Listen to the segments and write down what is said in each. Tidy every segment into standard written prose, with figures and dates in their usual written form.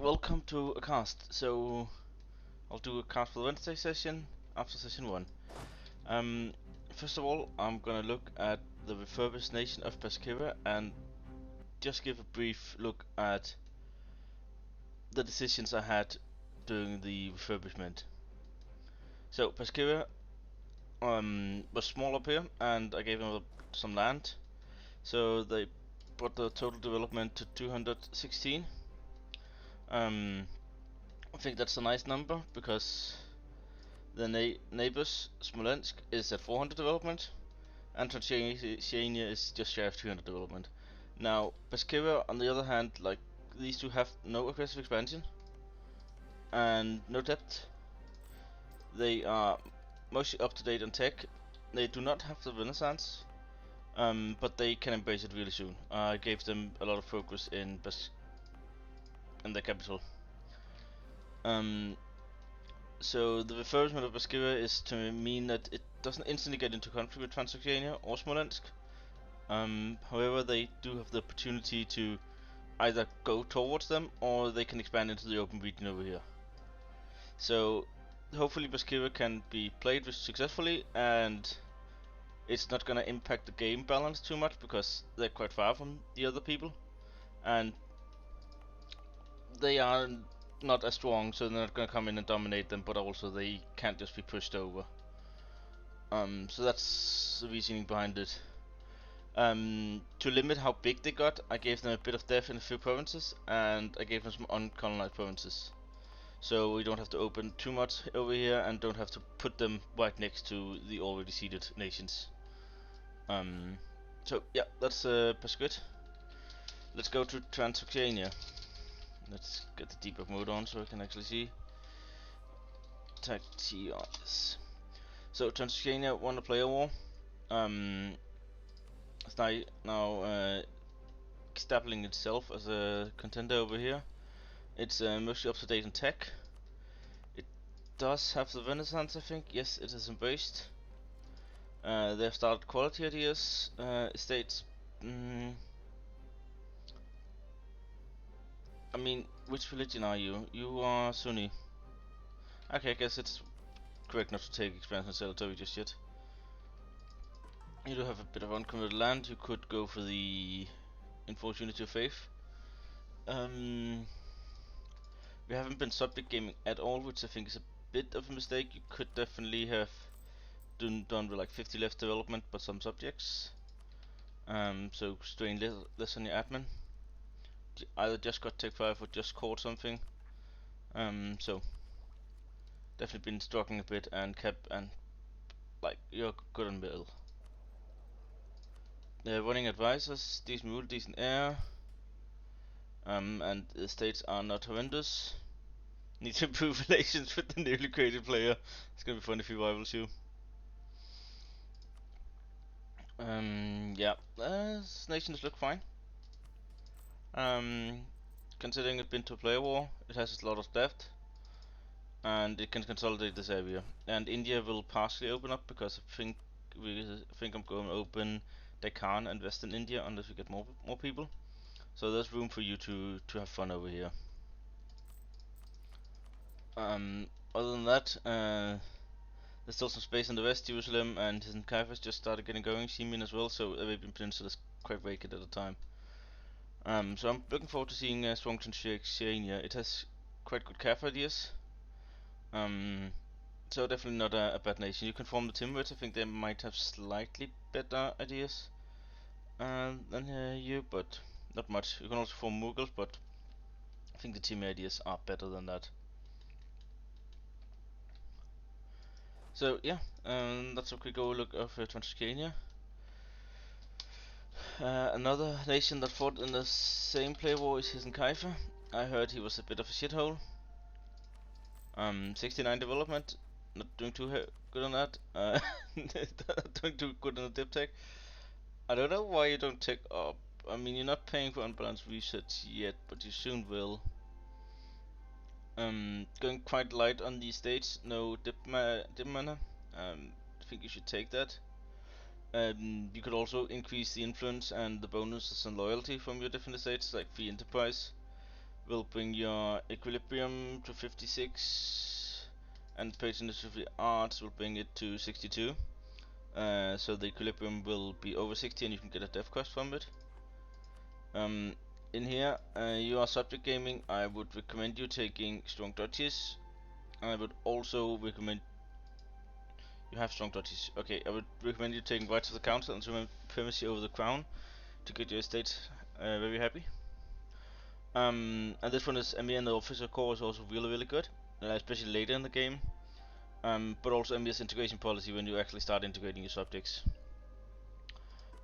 welcome to a cast. So I'll do a cast for the Wednesday session after session 1. Um, First of all, I'm gonna look at the refurbished nation of Basquera and just give a brief look at the decisions I had during the refurbishment. So Basquera was small up here, and I gave them some land. So they brought the total development to 216. I think that's a nice number because the neighbors, Smolensk, is at 400 development, and Transylvania is just shy of 200 development. Now, Basquera, on the other hand, like these two have no aggressive expansion and no depth. They are mostly up to date on tech. They do not have the Renaissance, but they can embrace it really soon. I gave them a lot of focus in the capital. So the refurbishment of Basquera is to mean that it doesn't instantly get into conflict with Transylvania or Smolensk. However, they do have the opportunity to either go towards them or they can expand into the open region over here. So hopefully Basquera can be played successfully, and it's not gonna impact the game balance too much because they're quite far from the other people, and they are not as strong, so they're not gonna come in and dominate them, but also they can't just be pushed over. So that's the reasoning behind it. To limit how big they got, I gave them a bit of depth in a few provinces, and I gave them some uncolonized provinces. So we don't have to open too much over here, and don't have to put them right next to the already seeded nations. So yeah, that's Pasquit. Let's go to Transylvania. Let's get the debug mode on so I can actually see. Tag T on this. So Transylvania won a player war. It's now establishing itself as a contender over here. It's mostly up to date in tech. It does have the Renaissance, I think. Yes, it is embraced. They've started quality ideas. Estates. I mean, which religion are you? You are Sunni. Okay, I guess it's correct not to take expansion territory just yet. You do have a bit of unconverted land. You could go for the enforced unity of faith. We haven't been subject gaming at all, which I think is a bit of a mistake. You could definitely have done with like 50 left development, but some subjects. So strain less on your admin. Either just got tech 5 or just caught something. So definitely been struggling a bit and kept and like you're good on middle. They're running advisors, decent rule, decent air. And the states are not horrendous. Need to improve relations with the newly created player. It's gonna be fun if he rivals you. Yeah, nations look fine. Considering it's been to a player war, it has a lot of depth, and it can consolidate this area. And India will partially open up because I think I'm going to open Deccan and Western India unless we get more people. So there's room for you to have fun over here. Other than that, there's still some space in the West. Jerusalem and his Caiaphas just started getting going. Simeon as well, so Arabian Peninsula is quite vacant at the time. So I'm looking forward to seeing strong Transylvania. It has quite good calf ideas. So definitely not a bad nation. You can form the Timurids. I think they might have slightly better ideas than you, but not much. You can also form Mughals, but I think the team ideas are better than that. So yeah, that's a quick overlook of Transylvania. Another nation that fought in the same player war is Kaifa. I heard he was a bit of a shithole. 69 development, not doing too good on that. Not doing too good on the dip tech. I don't know why you don't take up. I mean, you're not paying for unbalanced research yet, but you soon will. Going quite light on these states. No dip mana. I think you should take that. You could also increase the influence and the bonuses and loyalty from your different estates, like free enterprise, will bring your equilibrium to 56, and patronage of the arts will bring it to 62. So the equilibrium will be over 60 and you can get a dev cost from it. In here, you are subject gaming. I would recommend you taking strong dodges. I would also recommend you have strong dodges. Okay, I would recommend you taking rights of the council and supremacy over the crown to get your estate very happy. And this one is Emir and the officer core is also really good, especially later in the game. But also Emir's integration policy when you actually start integrating your subjects.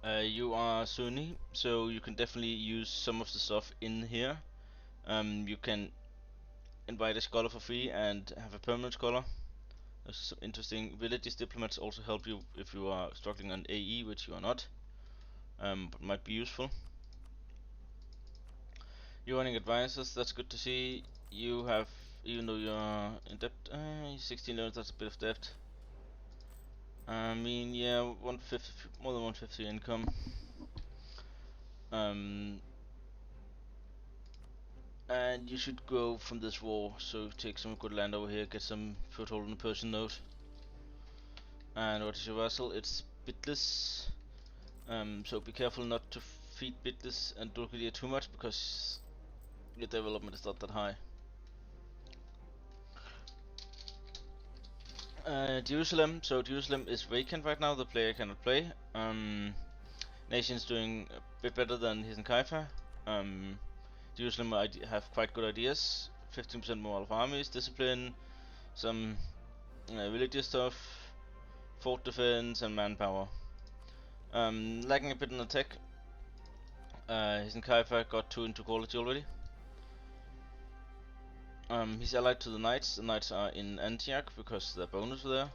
You are Sunni, so you can definitely use some of the stuff in here. You can invite a scholar for free and have a permanent scholar. There's some interesting religious diplomats also help you if you are struggling on AE, which you are not, but might be useful. You're running advisors, that's good to see. You have, even though you're in debt, 16 loans, that's a bit of debt. I mean, yeah, 1/5, more than 1/5 your income. And you should go from this war, so take some good land over here, get some foothold in the Persian node. And what is your vassal? It's bitless. So be careful not to feed bitless and Durgadia too much because your development is not that high. Jerusalem. So Jerusalem is vacant right now. The player cannot play. Nation's doing a bit better than his and Kaifa. Jerusalem have quite good ideas. 15% more of armies, discipline, some religious stuff, fort defense, and manpower. Lacking a bit in attack. His and Kaifa got 2 into quality already. He's allied to the knights. The knights are in Antioch because their bonus there.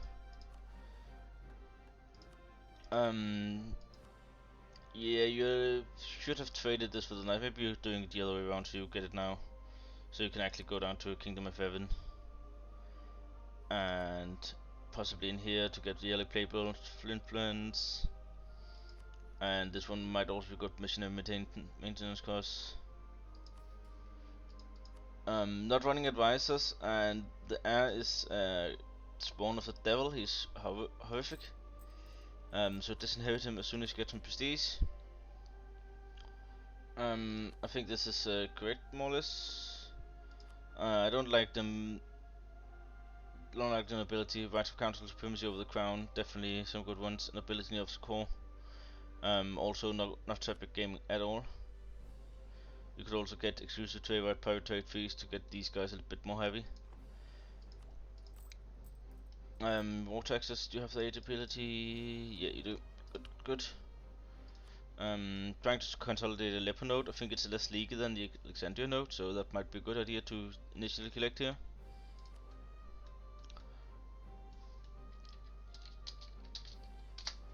Yeah, you should have traded this for the knight. Maybe you're doing it the other way around so you get it now. So you can actually go down to Kingdom of Heaven. And possibly in here to get the early playable influence. And this one might also be good missionary maintenance costs. Not running advisors, and the heir is spawn of the devil. He's horrific. So disinherit him as soon as you get some prestige. I think this is correct, more or less. I don't like them. Don't like the nobility. Rights of council, supremacy over the crown. Definitely some good ones. Nobility of the core. Also not traffic gaming at all. You could also get exclusive trade right pirate trade fees to get these guys a little bit more heavy. War taxes. Do you have the age ability? Yeah, you do. Good. Trying to consolidate a Aleppo node. I think it's less leaky than the Alexandria node, so that might be a good idea to initially collect here.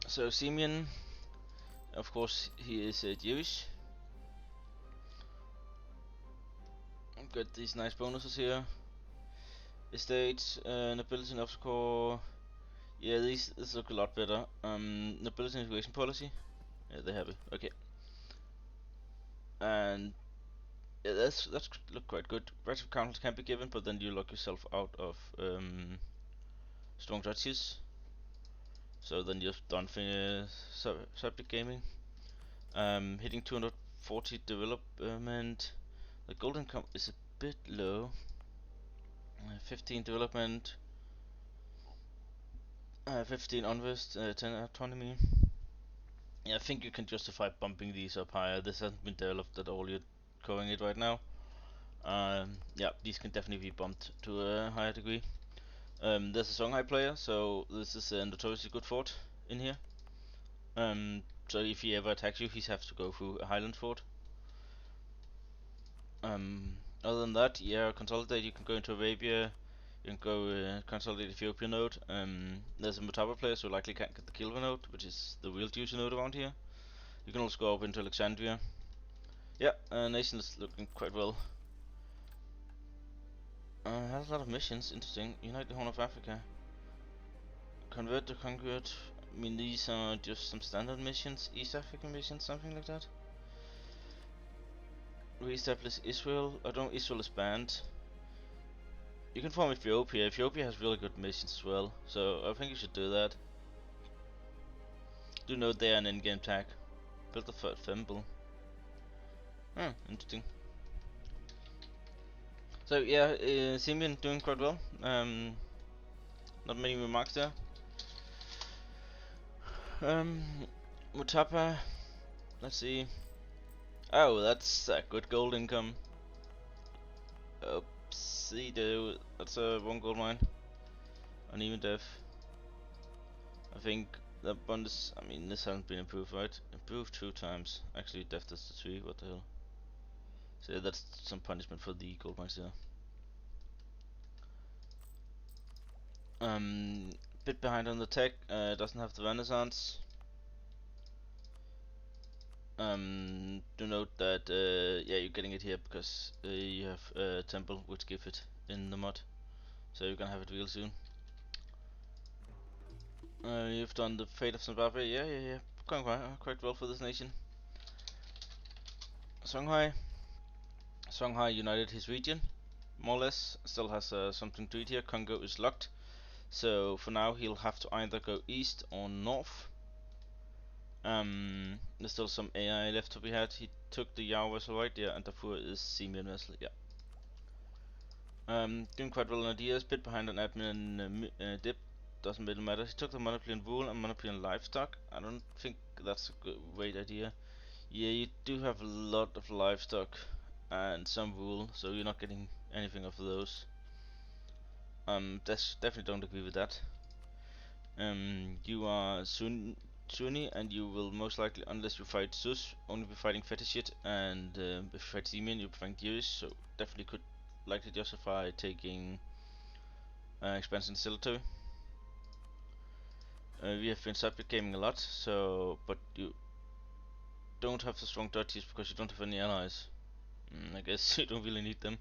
So Simeon, of course, he is Jewish. Got these nice bonuses here. Estate, nobility and obstacle. Yeah, this look a lot better. Nobility integration policy. Yeah, they're happy. Okay. And yeah, that's look quite good. Rights of council can be given, but then you lock yourself out of strong duchies. So then you're done for subject gaming. Hitting 240 development. The gold income is a bit low. 15 development. 15 onwards. 10 autonomy. Yeah, I think you can justify bumping these up higher. This hasn't been developed at all. You're covering it right now. Yeah, these can definitely be bumped to a higher degree. There's a Songhai player, so this is a notoriously good fort in here. So if he ever attacks you, he has to go through a Highland fort. Other than that, yeah, consolidate. You can go into Arabia. You can go consolidate Ethiopia node. There's a Mutaba player, so likely can't get the Kilva node, which is the real juicy node around here. You can also go up into Alexandria. Yeah, nation is looking quite well. Has a lot of missions. Interesting. Unite the Horn of Africa. Convert the conquered. I mean, these are just some standard missions, East African missions, something like that. Reestablish Israel. I don't know, Israel is banned. You can form Ethiopia. Ethiopia has really good missions as well, so I think you should do that. Do note there an in-game tag. Build a third Thimble. Oh, interesting. So yeah, Simeon doing quite well. Not many remarks there. Mutapa, let's see. Oh, that's a good gold income. Oopsie do. That's a 1 gold mine. Uneven death. I think that bonus. I mean, this hasn't been improved, right? Improved 2 times. Actually, death is the 3. What the hell? So yeah, that's some punishment for the gold mines there. Bit behind on the tech. Doesn't have the Renaissance. Do note that yeah, you're getting it here because you have a temple which give it in the mod, so you're gonna have it real soon. You've done the fate of Zimbabwe, yeah, going quite well for this nation. Songhai united his region, more or less. Still has something to eat here. Congo is locked, so for now he'll have to either go east or north. There's still some AI left to be had. He took the Yao vessel, right? Yeah, and Darfur is Simeon vessel, yeah. Doing quite well on ideas, bit behind on admin and dip, doesn't really matter. He took the monopoly on wool and monopoly on livestock. I don't think that's a great idea. Yeah, you do have a lot of livestock and some wool, so you're not getting anything of those. Definitely don't agree with that. You are Sunni and you will most likely, unless you fight Sus, only be fighting Fetishit, and if you fight Simeon, you'll be fighting Jewish, so definitely could likely justify taking expansion territory. We have been subject gaming a lot, so but you don't have the strong duchies because you don't have any allies. I guess you don't really need them.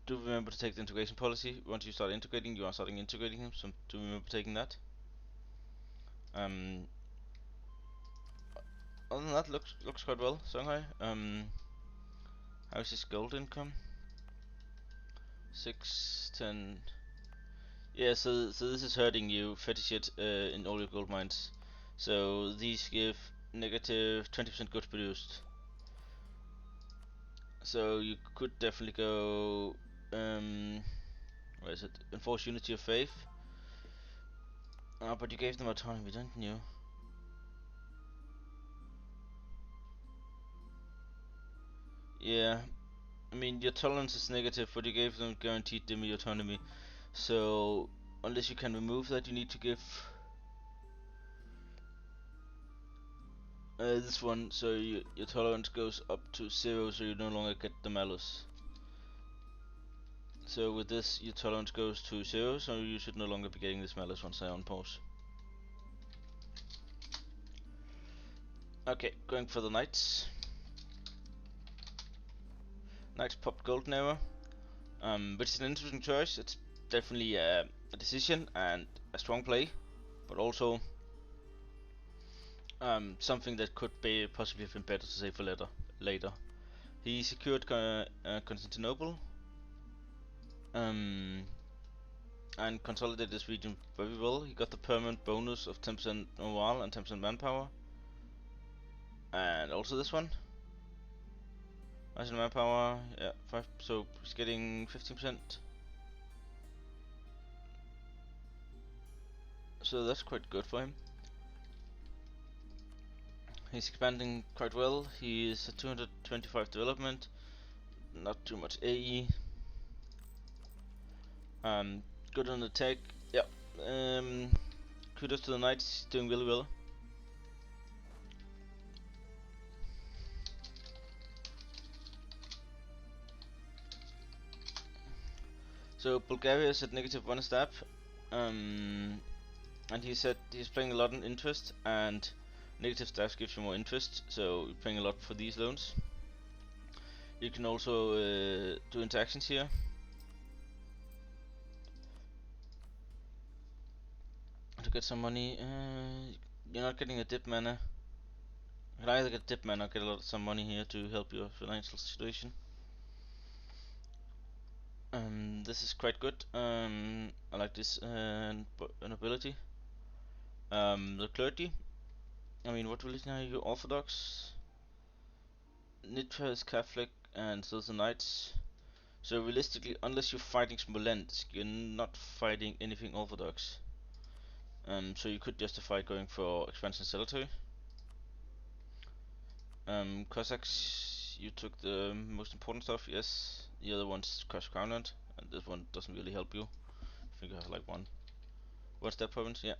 Do remember to take the integration policy. Once you start integrating, you are starting integrating them, so do remember taking that. Other than that, looks quite well, Shanghai. How's his gold income? 610. Yeah, so this is hurting you, fetish it in all your gold mines. So these give negative 20% goods produced. So you could definitely go, where is it? Enforce unity of faith. But you gave them autonomy, didn't you? Yeah, I mean your tolerance is negative, but you gave them guaranteed demi autonomy. So unless you can remove that, you need to give this one. So your tolerance goes up to 0, so you no longer get the malus. So with this, your tolerance goes to 0, so you should no longer be getting this malus once I unpause. Okay, going for the knights. Knights popped golden arrow, which is an interesting choice. It's definitely a decision and a strong play, but also something that could be possibly have been better to save for later. He secured Constantinople and consolidated this region very well. He got the permanent bonus of 10% morale and 10% manpower, and also this one. Nice manpower, yeah, 5. So he's getting 15%. So that's quite good for him. He's expanding quite well. He is at 225 development, not too much AE. Good on the tech. Yeah. Kudos to the knights, doing really well. So Bulgaria is at -1 stab, and he said he's playing a lot in interest, and negative stabs gives you more interest, so you're paying a lot for these loans. You can also do interactions here. To get some money. You're not getting a dip mana. You can either get dip mana or get some money here to help your financial situation. This is quite good. I like this ability. The clergy. I mean, what religion are you? Orthodox. Nitra is Catholic, and so the knights. So realistically, unless you're fighting Smolensk, you're not fighting anything Orthodox. So you could justify going for expansion territory. Cossacks, you took the most important stuff, yes. The other one's Cossack Crownland, and this one doesn't really help you. I think you have like one. What's that province? Yeah.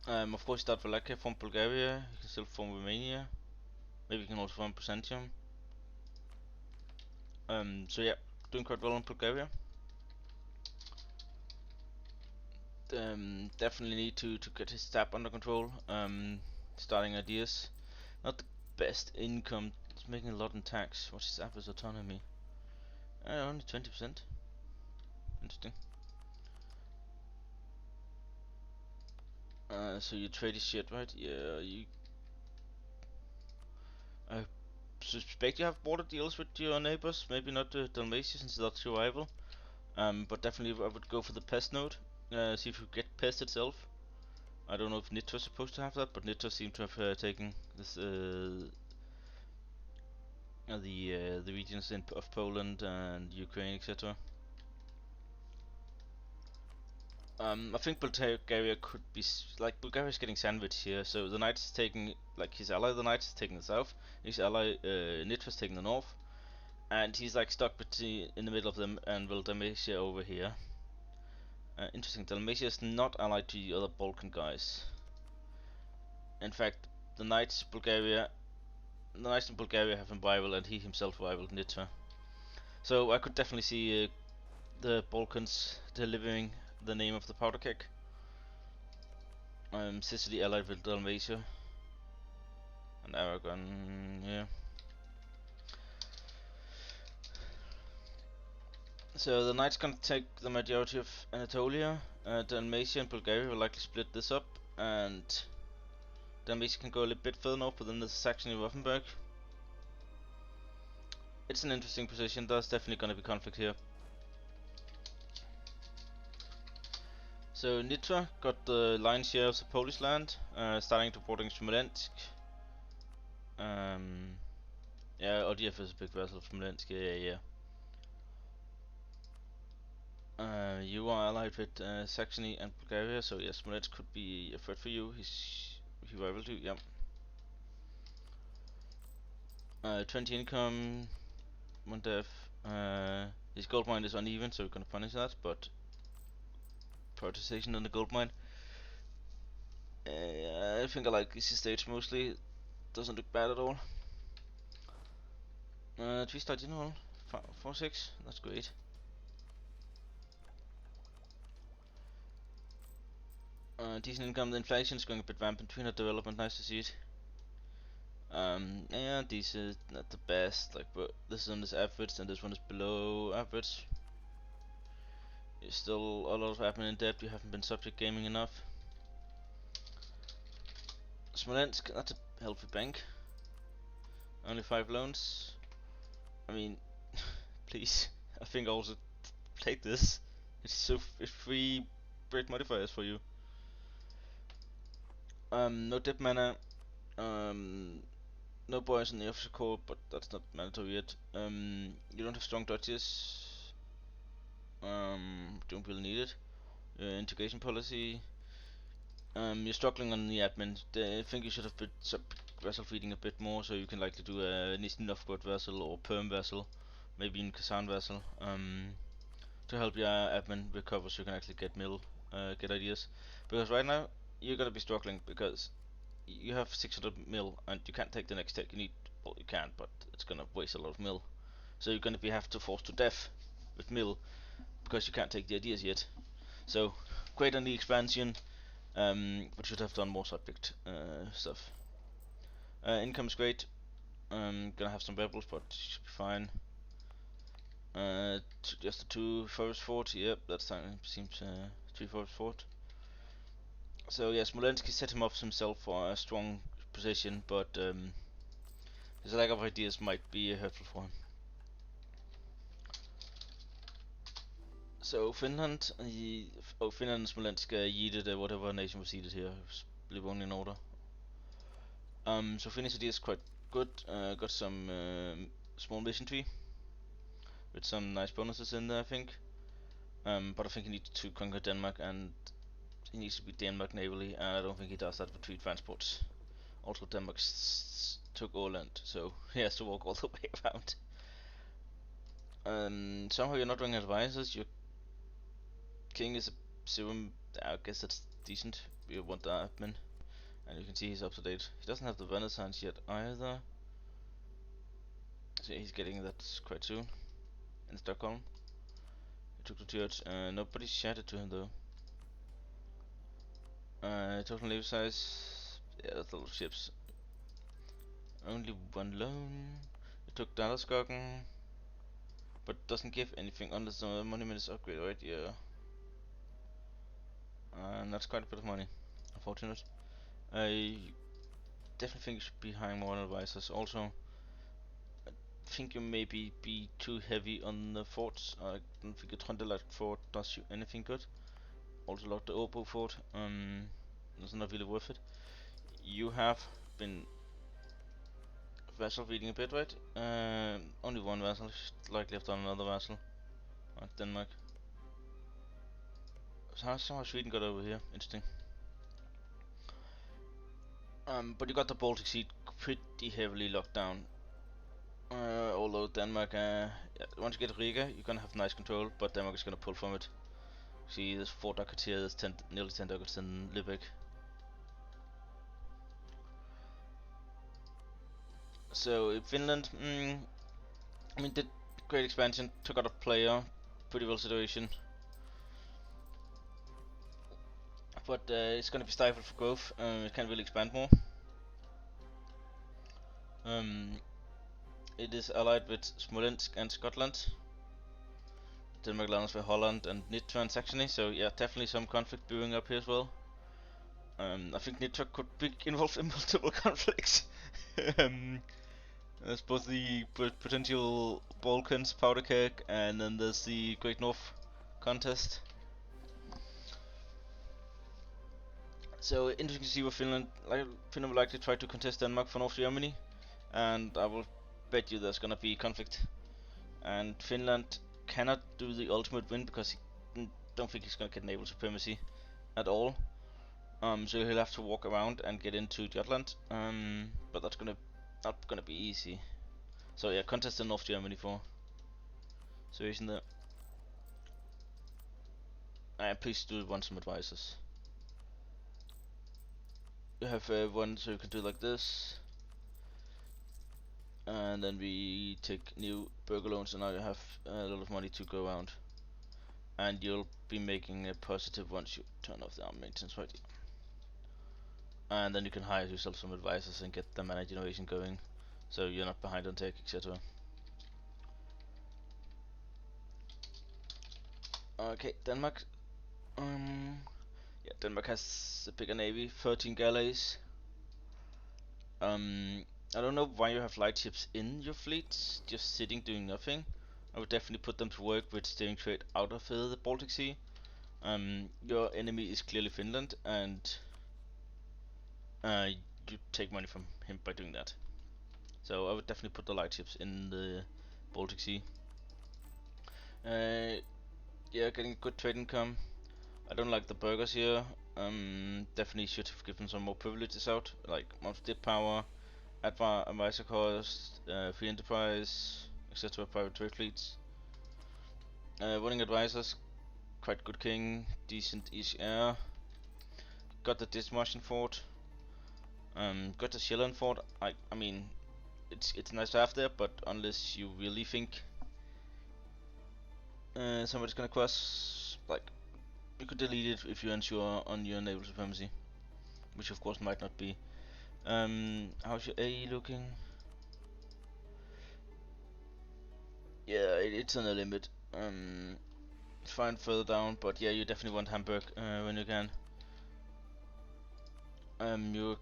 Of course, start Wallachia from Bulgaria. You can still form Romania. Maybe you can also form Byzantium. So yeah, doing quite well in Bulgaria. Definitely need to get his stab under control. Starting ideas. Not the best income. It's making a lot in tax. What's his average autonomy? Only 20%. Interesting. So you trade his shit, right? Yeah, you. I suspect you have border deals with your neighbors. Maybe not Dalmatia since that's your rival. But definitely I would go for the pest node. See if you get pest itself. I don't know if Nitra's supposed to have that, but Nitra seemed to have taken this the regions of Poland and Ukraine, etc. I think Bulgaria could be like Bulgaria's getting sandwiched here. So the Knights taking like his ally, the Knights taking the south, his ally Nitra's taking the north, and he's like stuck between in the middle of them and will Dalmatia over here. Interesting, Dalmatia is not allied to the other Balkan guys. In fact, the Knights in Bulgaria have him rival, and he himself rivaled Nitra. So I could definitely see the Balkans delivering the name of the powder keg. Sicily allied with Dalmatia and Aragon, yeah. So the Knights gonna take the majority of Anatolia. Dalmatia and Bulgaria will likely split this up, and Dalmatia can go a little bit further north, but then there's Saxony-Württemberg. It's an interesting position. There's definitely gonna be conflict here. So Nitra got the lion's share of the Polish land, starting to boarding Smolensk. Yeah, ODF is a big vessel of Smolensk. Yeah. You are allied with Saxony and Bulgaria, so yes, Smolensk could be a threat for you. He rival too. Yeah. 20 income, 1 death. His gold mine is uneven, so we're gonna punish that, but prioritization on the gold mine. I think I like this stage mostly. Doesn't look bad at all. 3-star general, 4-6. That's great. Decent income. The inflation is going a bit rampant. 300 development. Nice to see it. Yeah, these is not the best. Like, but this is on this average, and this one is below average. You're still a lot of admin in debt. You haven't been subject gaming enough. Smolensk, that's a healthy bank. Only 5 loans. I mean, please. I think I'll also take this. It's 3 great modifiers for you. No dip mana. No boys in the officer corps, but that's not mandatory yet. You don't have strong dodges. Don't really need it. Integration policy. You're struggling on the admin. I think you should have put vessel feeding a bit more, so you can likely do a Nizhny Novgorod vessel or Perm vessel, maybe in Kazan vessel, to help your admin recover, so you can actually get ideas. Because right now you're gonna be struggling because you have 600 mil and you can't take the next tech. Well, you can, but it's gonna waste a lot of mil. So you're gonna be have to force to death with mil because you can't take the ideas yet. So great on the expansion. But should have done more subject stuff. Income's great. Gonna have some rebels, but should be fine. Just a 2 forest fort. Yep, that seems 3 forest fort. So yeah, Smolensk set him up himself for a strong position, but his lack of ideas might be hurtful for him. So Finland, Finland and Smolensk yeeted whatever nation was seated here, Livonian order. So Finnish idea is quite good. Got some small mission tree with some nice bonuses in there, I think. But I think he needs to conquer Denmark, and he needs to be Denmark navally, and I don't think he does that with 3 transports. Also, Denmark took Åland, so he has to walk all the way around. Somehow you're not running advisors. Your king is a serum. I guess that's decent. We want the admin, and you can see he's up to date. He doesn't have the Renaissance yet either, so he's getting that quite soon in Stockholm. He took the church. Nobody chatted to him though. Total navy size. Yeah, that's a lot of ships. Only 1 loan. He took Dalskogen, but doesn't give anything unless the monument is upgraded, right? Yeah. And that's quite a bit of money. Unfortunate. I definitely think you should be hiring more advisors. Also, I think you maybe be too heavy on the forts. I don't think a Trøndelag fort does you anything good. Also like the Åbo fort. It's not really worth it. You have been vassal reading a bit, right? Only 1 vassal, likely have done another vassal. Denmark. So how somehow Sweden got over here? Interesting. But you got the Baltic Sea pretty heavily locked down. Although Denmark, yeah, once you get Riga, you're gonna have nice control, but Denmark is gonna pull from it. See, there's 4 ducats here, there's nearly 10 ducats in Lübeck. So Finland, I mean, did great expansion, took out a player, pretty well situation. But it's gonna be stifled for growth, it can't really expand more. It is allied with Smolensk and Scotland. Denmark lands with Holland and Nitra and Saxony, so yeah, definitely some conflict brewing up here as well. I think Nitra could be involved in multiple conflicts. There's both the potential Balkans powder keg, and then there's the Great North contest. So interesting to see what Finland will likely try to contest Denmark for North Germany, and I will bet you there's gonna be conflict. And Finland cannot do the ultimate win because he don't think he's gonna get naval supremacy at all. So he'll have to walk around and get into Jutland. But that's not gonna be easy. So yeah, contest in North Germany for situation there. Please do want some advisors. You have one, so you can do like this. And then we take new burger loans, and now you have a lot of money to go around. And you'll be making a positive once you turn off the arm maintenance, right? And then you can hire yourself some advisors and get the mana generation going, so you're not behind on tech, etc. Okay, Denmark. Yeah, Denmark has a bigger navy, 13 galleys. I don't know why you have light ships in your fleets, just sitting doing nothing. I would definitely put them to work with steering trade out of the Baltic Sea. Your enemy is clearly Finland, and you take money from him by doing that. So I would definitely put the light ships in the Baltic Sea. Yeah, getting good trade income. I don't like the burgers here. Definitely should have given some more privileges out, like monthly power, advisor cost, free enterprise, etc. Private trade fleets. Winning advisors, quite good king, decent easy air. Got the Dismartian fort. Got the Shillan fort. I mean, it's nice to have there, but unless you really think somebody's gonna cross, like, you could delete it if you ensure on your naval supremacy, which of course might not be. How's your AE looking? Yeah, it's on the limit. Fine further down, but yeah, you definitely want Hamburg when you can. You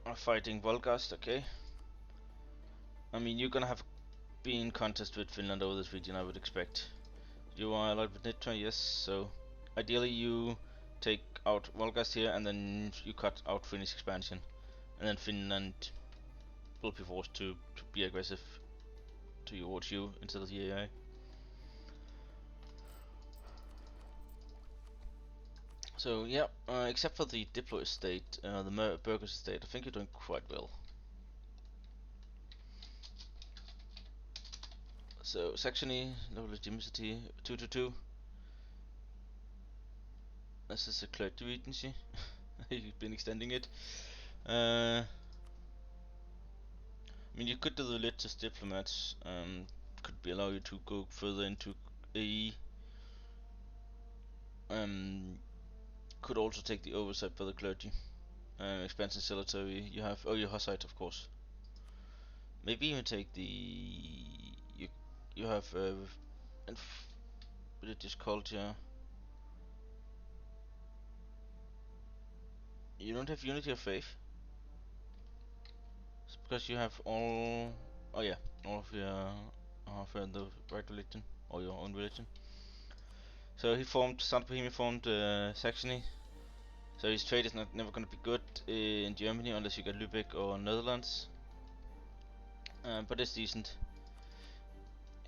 are fighting Volgast, okay. I mean, you're gonna have be in contest with Finland over this region, I would expect. You are allied with Nitra, yes, so ideally you take out Volgast here and then you cut out Finnish expansion. And then Finland will be forced to be aggressive towards you instead of the AI. So yeah, except for the Diplo estate, the Burgers estate, I think you're doing quite well. So Saxony, no legitimacy, 2 to 2. This is a clergy regency. You've been extending it. I mean, you could do the latest diplomats. Could be allow you to go further into AE. Could also take the oversight for the clergy. Expansion cemetery. You have your Hussite, of course. Maybe even take the you have religious culture. You don't have unity of faith. It's because you have all. Oh yeah, all of your the right religion or your own religion. So he formed Saint Bohemia formed Saxony. So his trade is never going to be good in Germany unless you get Lübeck or Netherlands. But it's decent.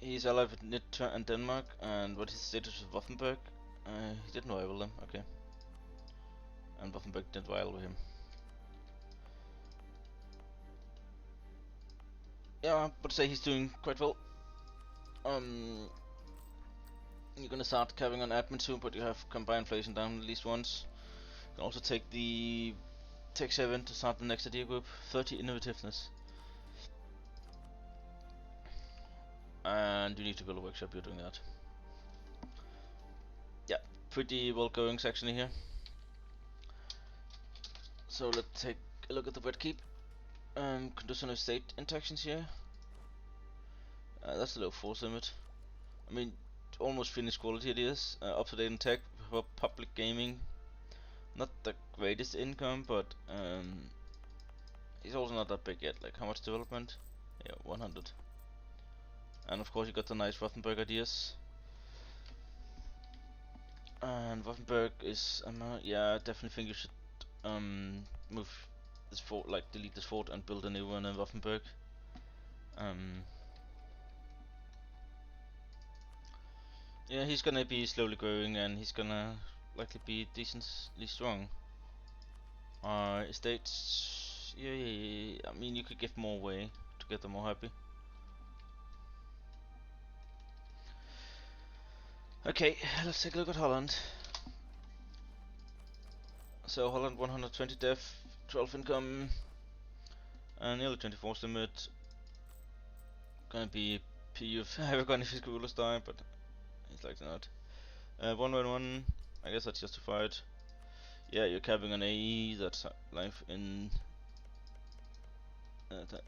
He's allied with Nitra and Denmark, and what is his status with Württemberg? He didn't rival them, okay. And Württemberg didn't rival him. Yeah, I would say he's doing quite well. You're gonna start carrying on admin soon, but you have combined inflation down at least once. You can also take the Tech 7 to start the next idea group. 30 innovativeness. And you need to build a workshop, you're doing that. Yeah, pretty well going section here. So let's take a look at the Red Keep. Conditional state interactions here. That's the low force limit. I mean, almost finished quality it is. Up to date in tech, public gaming. Not the greatest income, but it's also not that big yet. Like, how much development? Yeah, 100. And of course you got the nice Württemberg ideas. And Württemberg is, yeah, I definitely think you should move this fort, like delete this fort and build a new one in Württemberg. Yeah, he's gonna be slowly growing and he's gonna likely be decently strong. Estates, yeah, I mean you could give more away to get them more happy. Okay, let's take a look at Holland. So Holland 120 death, 12 income, and nearly 24 limit. Gonna be PU if Aragon if his rulers die, but he's likely not. 1-1-1, I guess that's justified. Yeah, you're capping an AE, that's life in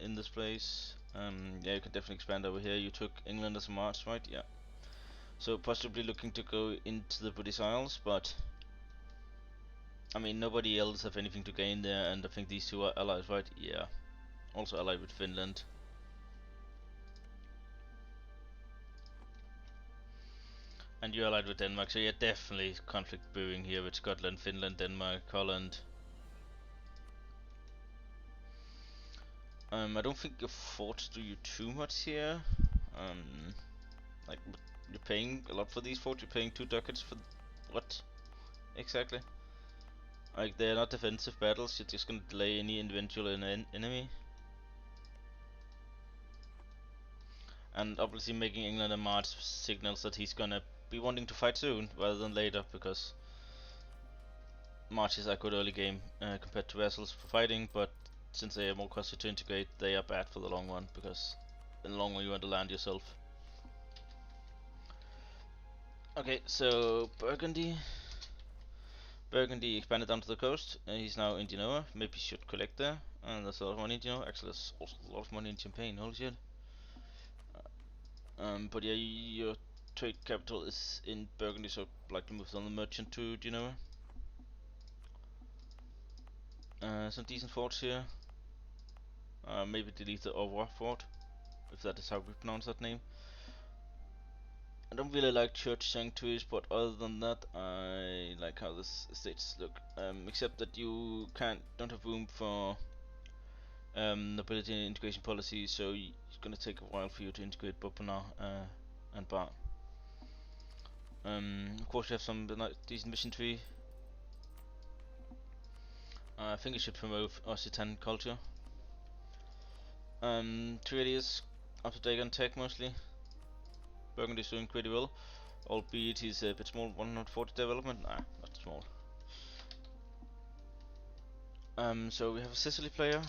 this place. Yeah, you can definitely expand over here. You took England as a march, right? Yeah. So possibly looking to go into the British Isles, but I mean nobody else have anything to gain there, and I think these two are allies, right? Yeah. Also allied with Finland. And you're allied with Denmark, so yeah, definitely conflict brewing here with Scotland, Finland, Denmark, Holland. I don't think your forts do you too much here. Like, you're paying a lot for these forts, you're paying 2 ducats for what? Exactly. Like, they're not defensive battles, you're just gonna delay any individual enemy. And obviously making England a march signals that he's gonna be wanting to fight soon, rather than later, because marches are good early game compared to vessels for fighting, but since they are more costly to integrate, they are bad for the long run, because in the long run you want to land yourself. Okay, so Burgundy expanded down to the coast, and he's now in Genoa. Maybe he should collect there, and there's a lot of money in Genoa. Actually, there's also a lot of money in Champagne, holy shit. But yeah, your trade capital is in Burgundy, so I'd like to move on the merchant to Genoa. Some decent forts here. Maybe delete the Over fort, if that is how we pronounce that name. I don't really like church sanctuaries, but other than that, I like how this estates look. Except that you don't have room for nobility and integration policy, so it's gonna take a while for you to integrate Bopana and Bar. Of course, you have some decent mission tree. I think you should promote Occitan culture. Trade is up to date on tech mostly. Burgundy is doing pretty well, albeit he's a bit small. 140 development, nah, not small. So we have a Sicily player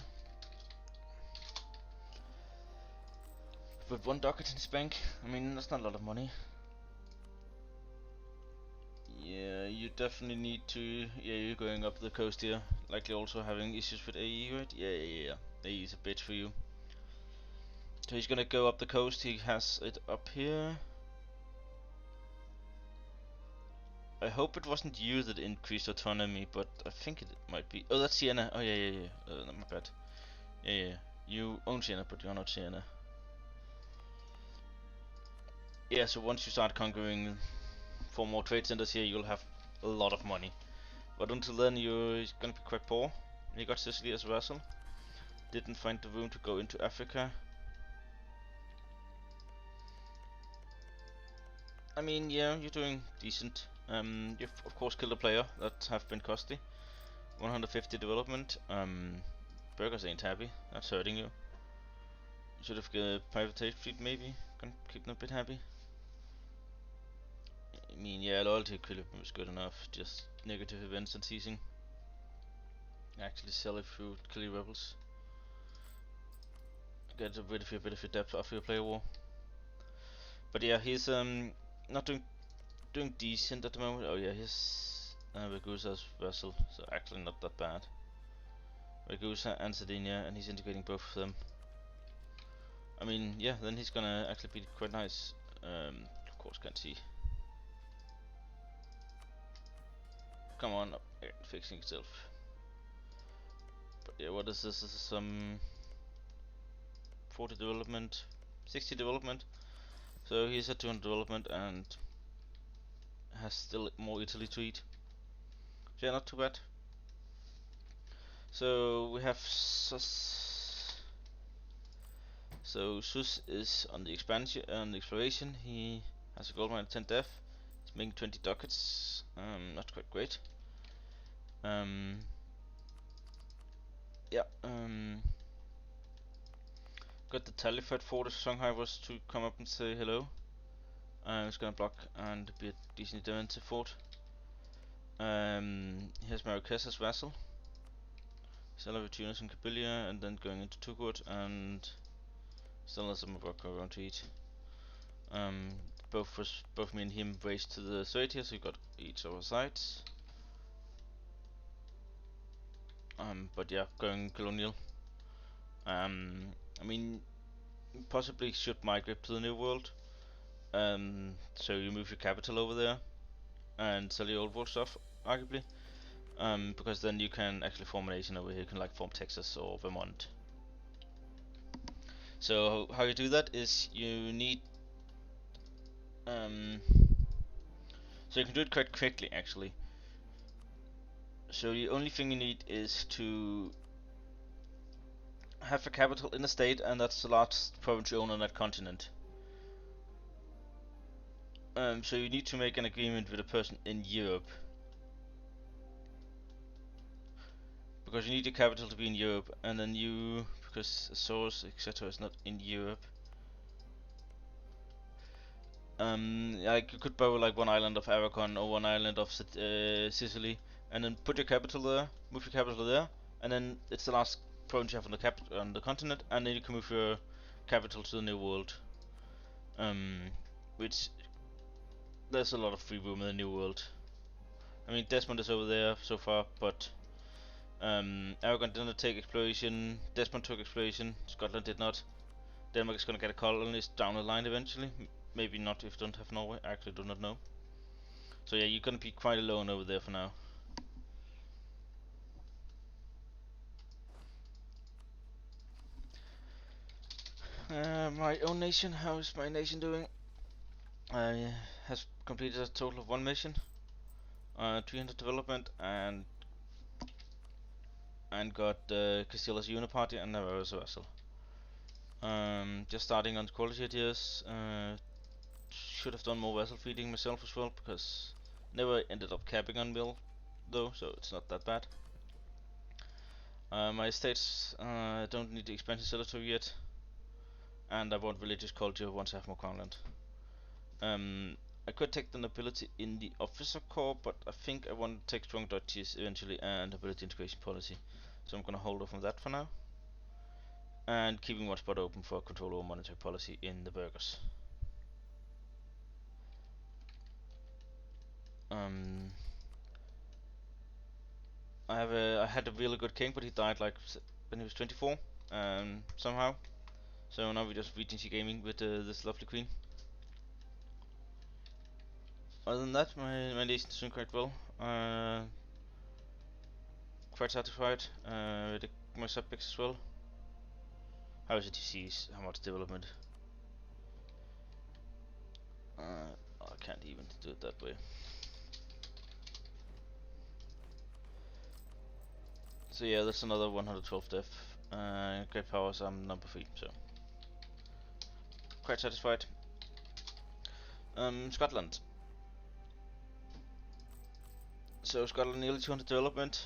with 1 ducat in his bank. I mean, that's not a lot of money. Yeah, you definitely need to. Yeah, you're going up the coast here. Likely also having issues with AE, right? Yeah. AE is a bitch for you. So he's gonna go up the coast. He has it up here. I hope it wasn't you that increased autonomy, but I think it might be. Oh, that's Siena. Oh yeah. My bad. Yeah. You own Siena, but you're not Siena. Yeah, so once you start conquering 4 more trade centers here, you'll have a lot of money. But until then, you're gonna be quite poor. You got Sicily as a vassal. Didn't find the room to go into Africa. I mean, yeah, you're doing decent. You've of course killed a player that have been costly. 150 development. Burgers ain't happy. That's hurting you. Should have a private fleet maybe. Can keep them a bit happy. I mean, yeah, loyalty equilibrium is good enough. Just negative events and seizing. Actually sell it through killing rebels. Get rid of a bit of your depth after your player war. But yeah, he's not doing decent at the moment. Oh yeah, he's Ragusa's vessel, so actually not that bad. Ragusa and Sardinia, and he's integrating both of them. I mean, yeah, then he's gonna actually be quite nice. Of course, can't see. Come on, fixing itself. But yeah, what is this? This is some 40 development, 60 development. So he's at 200 development and has still more Italy to eat. So yeah, not too bad. So we have So Sus is on the expansion, on the exploration. He has a gold mine at 10 def. He's making 20 ducats. Not quite great. Yeah. Got the Talified fort if Shanghai was to come up and say hello. It's gonna block and be a decent defensive fort. Here's Marrakesh as vassal. Still have Tunis and Kabylia, and then going into Tukut, and still has some Morocco around to eat. Both me and him raced to the strait here, so we got each our sides. But yeah, going colonial. I mean, possibly should migrate to the New World. So you move your capital over there and sell your old world stuff, arguably. Because then you can actually form a nation over here. You can like form Texas or Vermont. So how you do that is you need so you can do it quite quickly actually. So the only thing you need is to have a capital in a state, and that's the last province you own on that continent. So you need to make an agreement with a person in Europe, because you need your capital to be in Europe, and then because Azores etc. is not in Europe. Like you could borrow like one island of Aragon or one island of Sicily, and then put your capital there, move your capital there, and then it's the last province you have on the continent, and then you can move your capital to the New World. Which there's a lot of free room in the New World. I mean, Desmond is over there so far, but Aragon did not take exploration. Desmond took exploration. Scotland did not. Denmark is gonna get a colonist down the line eventually. Maybe not if you don't have Norway. I actually do not know. So yeah, you're gonna be quite alone over there for now. My own nation, how is my nation doing? I has completed a total of 1 mission, 300 development, and got Castilla's Uniparty and Navarro's vessel. Just starting on quality ideas. Should have done more vessel feeding myself as well, because never ended up capping on mill though, so it's not that bad. My estates don't need the expansion selector yet, and I want religious culture once I have more crown land. I could take the nobility in the officer corps, but I think I want to take strong duchies eventually and nobility integration policy, so I'm gonna hold off on that for now, and keeping one spot open for control over monetary policy in the burghers. I had a really good king, but he died like when he was 24, somehow. So now we're just Regency gaming with this lovely queen. Other than that, my nation is doing quite well. Quite satisfied with my subjects as well. How is it disease? How much development? I can't even do it that way. So yeah, that's another 112 death. Great powers, I'm number 3, so quite satisfied. Scotland. So Scotland nearly 200 development.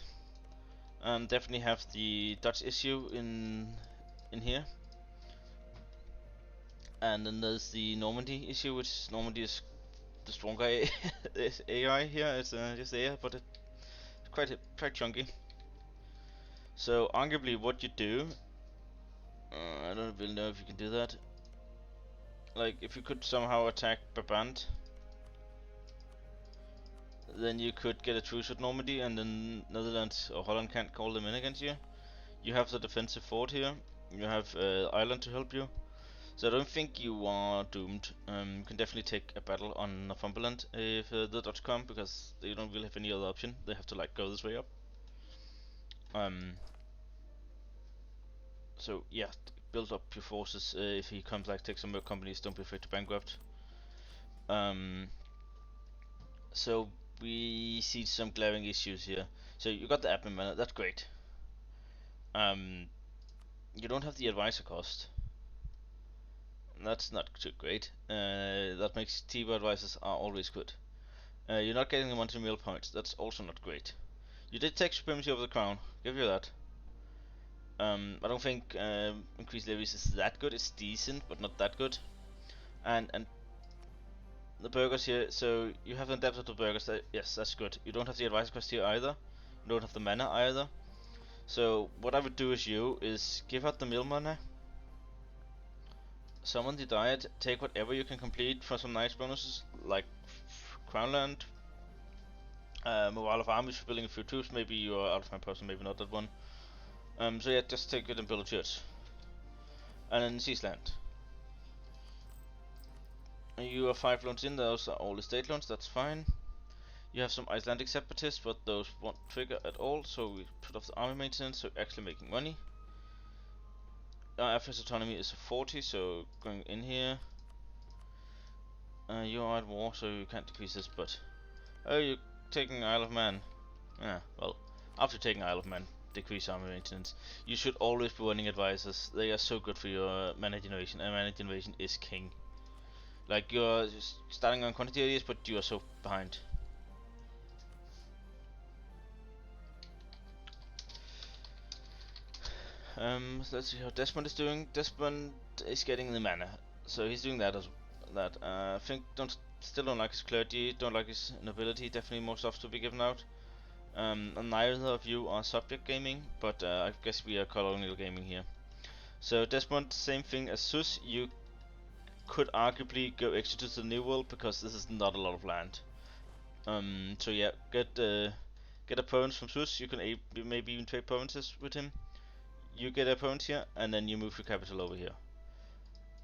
Definitely have the Dutch issue in here. And then there's the Normandy issue, which Normandy is the stronger AI here. It's just AI, but it's quite chunky. So arguably, what you do, I don't really know if you can do that. Like, if you could somehow attack Brabant, then you could get a truce with Normandy, and then Netherlands or Holland can't call them in against you. You have the defensive fort here. You have Ireland to help you. So I don't think you are doomed. You can definitely take a battle on Northumberland if the Dutch come, because they don't really have any other option. They have to like go this way up. So yeah, build up your forces. If he comes, like take some more companies, don't be afraid to bankrupt. So we see some glaring issues here. So you got the admin mana, that's great. You don't have the advisor cost. That's not too great. That makes Tiber advisors are always good. You're not getting the monetary mill points. That's also not great. You did take supremacy over the crown. Give you that. I don't think increased levies is that good. It's decent, but not that good. And the burghers here. So you have the depth of the burghers. Yes, that's good. You don't have the advisor cost here either. You don't have the mana either. So what I would do is give out the mill mana. Summon the diet, take whatever you can complete for some nice bonuses, like Crownland, morale of armies for building a few troops. Maybe you are out of my person, maybe not that one. So yeah, just take it and build a church. And then Seasland. You have 5 loans in, those are all estate loans, that's fine. You have some Icelandic separatists, but those won't trigger at all, so we put off the army maintenance, so actually making money. FS autonomy is a 40, so going in here. You are at war, so you can't decrease this, but... Oh, you're taking Isle of Man. Yeah, well, after taking Isle of Man, decrease army maintenance. You should always be running advisors. They are so good for your mana generation, and mana generation is king. Like, you're just starting on quantity areas, but you are so behind. So let's see how Desmond is doing. Desmond is getting the mana, so he's doing that as that. I think still don't like his clergy, don't like his nobility. Definitely more stuff to be given out. And neither of you are subject gaming, but I guess we are colonial gaming here. So Desmond, same thing as Sus. You could arguably go extra to the New World because this is not a lot of land. So yeah, get opponents from Sus. You can maybe even trade provinces with him. You get opponents here, and then you move your capital over here.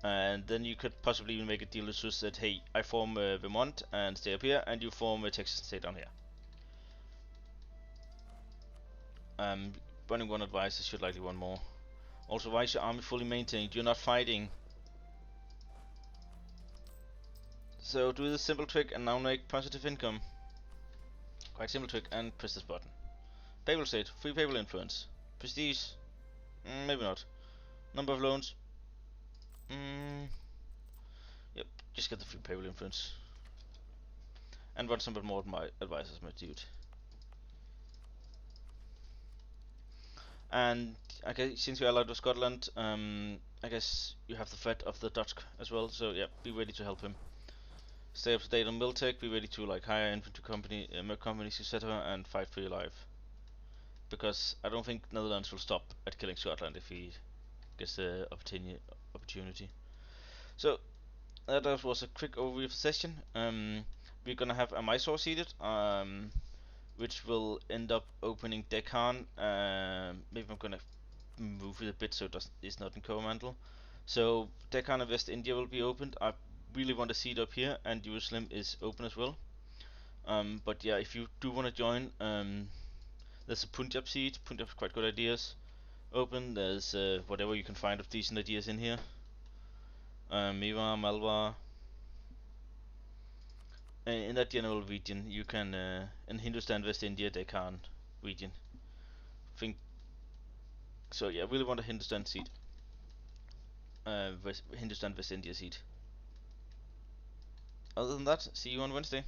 And then you could possibly even make a deal with Sus that, hey, I form Vermont and stay up here, and you form a Texas state down here. Running one advisor should likely one more. Also, why is your army fully maintained? You're not fighting. So do this simple trick and now make positive income. Quite simple trick, and press this button. Papal state, free papal influence. Prestige, maybe not. Number of loans, yep, just get the free papal influence. And want some bit more of my advisors, my dude. And I guess since you're allied with Scotland, I guess you have the threat of the Dutch as well. So yeah, be ready to help him. Stay up to date on Miltech. Be ready to like hire infantry companies, etc., and fight for your life. Because I don't think Netherlands will stop at killing Scotland if he gets the opportunity. So that was a quick overview of the session. We're gonna have a Mysore seated. Which will end up opening Deccan. Maybe I'm gonna move it a bit so it's not in Coromandel. So Deccan and West India will be opened. I really want to see it up here, and Jerusalem is open as well. But yeah, if you do want to join, there's a Punjab seat. Punjab's quite good ideas. Open. There's whatever you can find of decent ideas in here. Mewar, Malwa. In that general region, you can in Hindustan, West India, Deccan region. Think so. Yeah, I really want a Hindustan seat. Hindustan West India seat. Other than that, see you on Wednesday.